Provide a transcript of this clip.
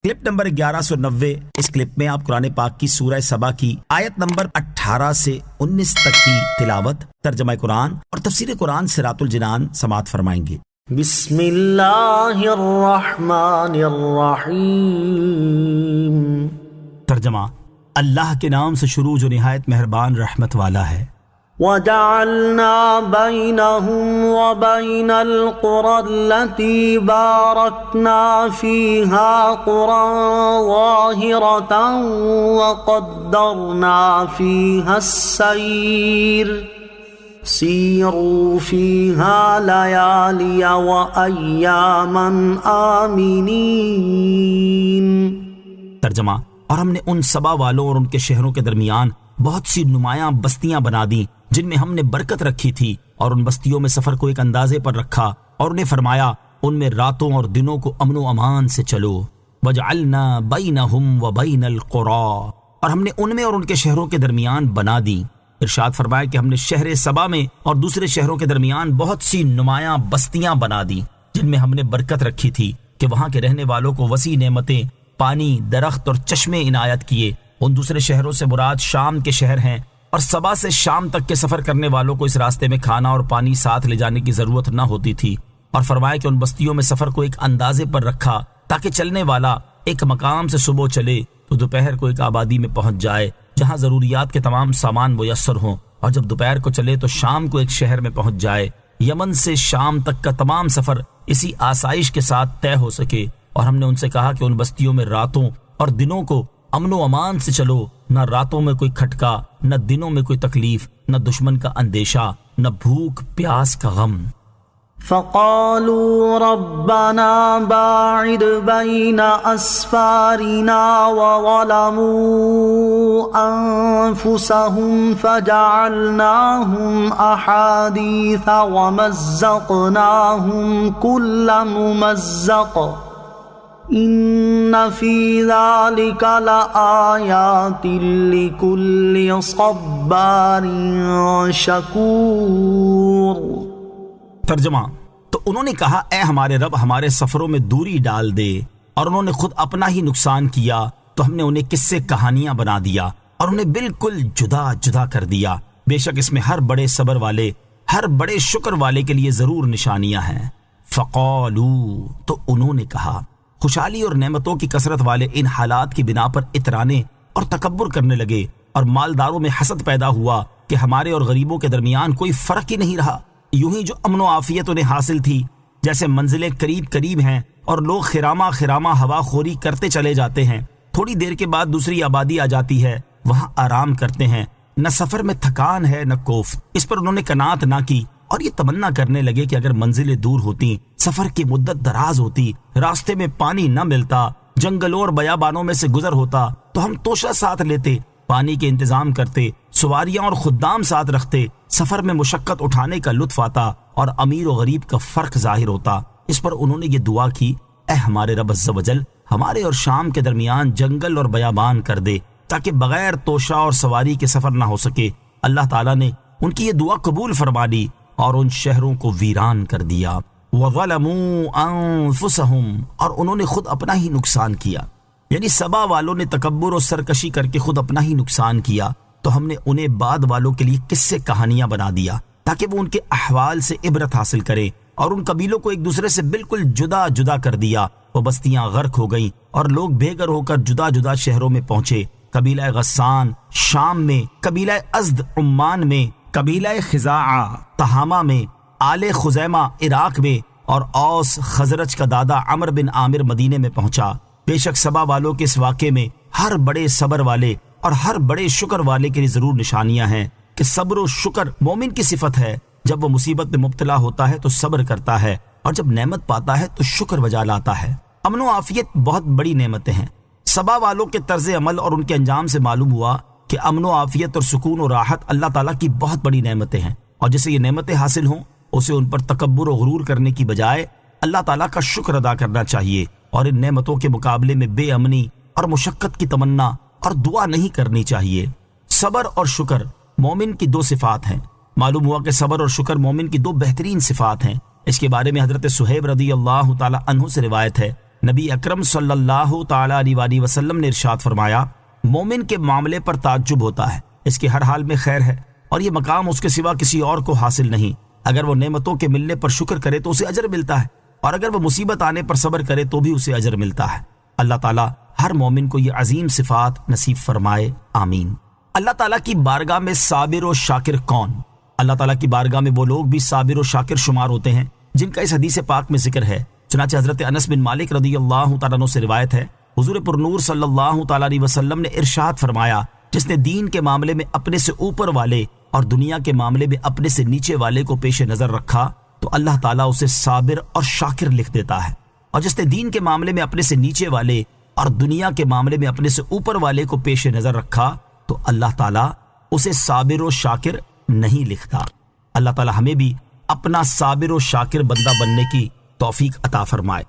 Clip number 1190۔ اس clip میں آپ قرآن پاک کی سورہ سبا کی آیت نمبر 18 سے 19 تک کی تلاوت، ترجمہ قرآن اور تفسیر قرآن صراط الجنان سماعت فرمائیں گے۔ بسم اللہ الرحمن الرحیم۔ ترجمہ: اللہ کے نام سے شروع جو نہایت مہربان رحمت والا ہے۔ وَجَعَلْنَا بَيْنَهُمْ وَبَيْنَ الْقُرَى الَّتِي بَارَكْنَا فِيهَا قُرًى ظَاهِرَةً وَقَدَّرْنَا فِيهَا السَّيْرَ سِيرُوا فِيهَا لَيَالِيَ وَأَيَّامًا آمِنِينَ۔ ترجمہ: اور ہم نے ان سبا والوں اور ان کے شہروں کے درمیان بہت سی نمایاں بستیاں بنا دیں جن میں ہم نے برکت رکھی تھی، اور ان بستیوں میں سفر کو ایک اندازے پر رکھا، اور انہیں فرمایا ان میں راتوں اور دنوں کو امن و امان سے چلو۔ وَجَعَلْنَا بَيْنَهُمْ وَبَيْنَ الْقُرَىٰ، اور ہم نے ان میں اور ان کے شہروں کے درمیان بنا دی۔ ارشاد فرمایا کہ ہم نے شہر سبا میں اور دوسرے شہروں کے درمیان بہت سی نمایاں بستیاں بنا دی جن میں ہم نے برکت رکھی تھی کہ وہاں کے رہنے والوں کو وسیع نعمتیں، پانی، درخت اور چشمے عنایت کیے۔ ان دوسرے شہروں سے مراد شام کے شہر ہیں، اور سبا سے شام تک کے سفر کرنے والوں کو اس راستے میں کھانا اور پانی ساتھ لے جانے کی ضرورت نہ ہوتی تھی۔ اور فرمایا کہ ان بستیوں میں سفر کو ایک اندازے پر رکھا تاکہ چلنے والا ایک مقام سے صبح چلے تو دوپہر کو ایک آبادی میں پہنچ جائے جہاں ضروریات کے تمام سامان میسر ہوں، اور جب دوپہر کو چلے تو شام کو ایک شہر میں پہنچ جائے۔ یمن سے شام تک کا تمام سفر اسی آسائش کے ساتھ طے ہو سکے۔ اور ہم نے ان سے کہا کہ ان بستیوں میں راتوں اور دنوں کو امن و امان سے چلو، نہ راتوں میں کوئی کھٹکا، نہ دنوں میں کوئی تکلیف، نہ دشمن کا اندیشہ، نہ بھوک پیاس کا غم۔ فقالوا ربنا باعد بين أسفارنا وظلموا أنفسهم فجعلناهم أحاديث ومزقناهم كل ممزق إن في ذلك لآيات لكل صبار شكور۔ ترجمہ: تو انہوں نے کہا اے ہمارے رب، ہمارے سفروں میں دوری ڈال دے، اور انہوں نے خود اپنا ہی نقصان کیا تو ہم نے انہیں قصے کہانیاں بنا دیا اور انہیں بالکل جدا جدا کر دیا۔ بے شک اس میں ہر بڑے صبر والے، ہر بڑے شکر والے کے لیے ضرور نشانیاں ہیں۔ فقالوا، تو انہوں نے کہا، خوشحالی اور نعمتوں کی کثرت والے ان حالات کی بنا پر اترانے اور تکبر کرنے لگے، اور مالداروں میں حسد پیدا ہوا کہ ہمارے اور غریبوں کے درمیان کوئی فرق ہی نہیں رہا۔ یوں ہی جو امن و عافیت انہیں حاصل تھی، جیسے منزلیں قریب قریب ہیں اور لوگ خرامہ خرامہ ہوا خوری کرتے چلے جاتے ہیں، تھوڑی دیر کے بعد دوسری آبادی آ جاتی ہے، وہاں آرام کرتے ہیں، نہ سفر میں تھکان ہے نہ کوفت۔ اس پر انہوں نے قناعت نہ کی اور یہ تمنا کرنے لگے کہ اگر منزلیں دور ہوتی، سفر کی مدت دراز ہوتی، راستے میں پانی نہ ملتا، جنگلوں اور بیابانوں میں سے گزر ہوتا تو ہم توشہ ساتھ لیتے، پانی کے انتظام کرتے، سواریاں اور خدام ساتھ رکھتے، سفر میں مشقت اٹھانے کا لطف آتا اور امیر و غریب کا فرق ظاہر ہوتا۔ اس پر انہوں نے یہ دعا کی، اے ہمارے رب عز و جل، ہمارے اور شام کے درمیان جنگل اور بیابان کر دے تاکہ بغیر توشہ اور سواری کے سفر نہ ہو سکے۔ اللہ تعالیٰ نے ان کی یہ دعا قبول فرما لی اور ان شہروں کو ویران کر دیا۔ وَظَلَمُوا أَنفُسَهُمْ، اور انہوں نے خود اپنا ہی نقصان کیا، یعنی سبا والوں نے تکبر اور سرکشی کر کے خود اپنا ہی نقصان کیا، تو ہم نے انہیں بعد والوں کے لیے قصے کہانیاں بنا دیا تاکہ وہ ان کے احوال سے عبرت حاصل کریں، اور ان قبیلوں کو ایک دوسرے سے بالکل جدا جدا کر دیا۔ وہ بستیاں غرق ہو گئیں اور لوگ بے گھر ہو کر جدا جدا شہروں میں پہنچے۔ قبیلہ غسان شام میں، قبیلہ ازد عمان میں، قبیلہ خزاعہ تہامہ میں، آل خزیمہ عراق میں، اور اوس خزرج کا دادا عمر بن عامر مدینے میں پہنچا۔ بے شک سبا والوں کے اس واقعے میں ہر بڑے صبر والے اور ہر بڑے شکر والے کے لیے ضرور نشانیاں ہیں کہ صبر و شکر مومن کی صفت ہے۔ جب وہ مصیبت میں مبتلا ہوتا ہے تو صبر کرتا ہے، اور جب نعمت پاتا ہے تو شکر بجا لاتا ہے۔ امن و عافیت بہت بڑی نعمتیں ہیں۔ سبا والوں کے طرز عمل اور ان کے انجام سے معلوم ہوا کہ امن و عافیت اور سکون و راحت اللہ تعالیٰ کی بہت بڑی نعمتیں ہیں، اور جسے یہ نعمتیں حاصل ہوں اسے ان پر تکبر و غرور کرنے کی بجائے اللہ تعالیٰ کا شکر ادا کرنا چاہیے، اور ان نعمتوں کے مقابلے میں بے امنی اور مشقت کی تمنا اور دعا نہیں کرنی چاہیے۔ صبر اور شکر مومن کی دو صفات ہیں۔ معلوم ہوا کہ صبر اور شکر مومن کی دو بہترین صفات ہیں۔ اس کے بارے میں حضرت صہیب رضی اللہ تعالی عنہ سے روایت ہے نبی اکرم صلی اللہ تعالی علیہ وآلہ وسلم نے ارشاد فرمایا، مومن کے معاملے پر تعجب ہوتا ہے، اس کے ہر حال میں خیر ہے اور یہ مقام اس کے سوا کسی اور کو حاصل نہیں۔ اگر وہ نعمتوں کے ملنے پر شکر کرے تو اسے اجر ملتا ہے، اور اگر وہ مصیبت آنے پر صبر کرے تو بھی اسے اجر ملتا ہے۔ اللہ تعالیٰ ہر مومن کو یہ عظیم صفات نصیب فرمائے، آمین۔ اللہ تعالیٰ کی بارگاہ میں صابر و شاکر کون؟ اللہ تعالیٰ کی بارگاہ میں وہ لوگ بھی صابر و شاکر شمار ہوتے ہیں جن کا اس حدیث پاک میں ذکر ہے۔ چنانچہ حضرت انس بن مالک رضی اللہ تعالیٰ عنہ سے روایت ہے، حضور پرنور صلی اللہ تعالیٰ علیہ وسلم نے ارشاد فرمایا، جس نے دین کے معاملے میں اپنے سے اوپر والے اور دنیا کے معاملے میں اپنے سے نیچے والے کو پیش نظر رکھا تو اللہ تعالیٰ اسے صابر اور شاکر لکھ دیتا ہے، اور جس نے دین کے معاملے میں اپنے سے نیچے والے اور دنیا کے معاملے میں اپنے سے اوپر والے کو پیش نظر رکھا تو اللہ تعالیٰ اسے صابر و شاکر نہیں لکھتا۔ اللہ تعالیٰ ہمیں بھی اپنا صابر و شاکر بندہ بننے کی توفیق عطا فرمائے۔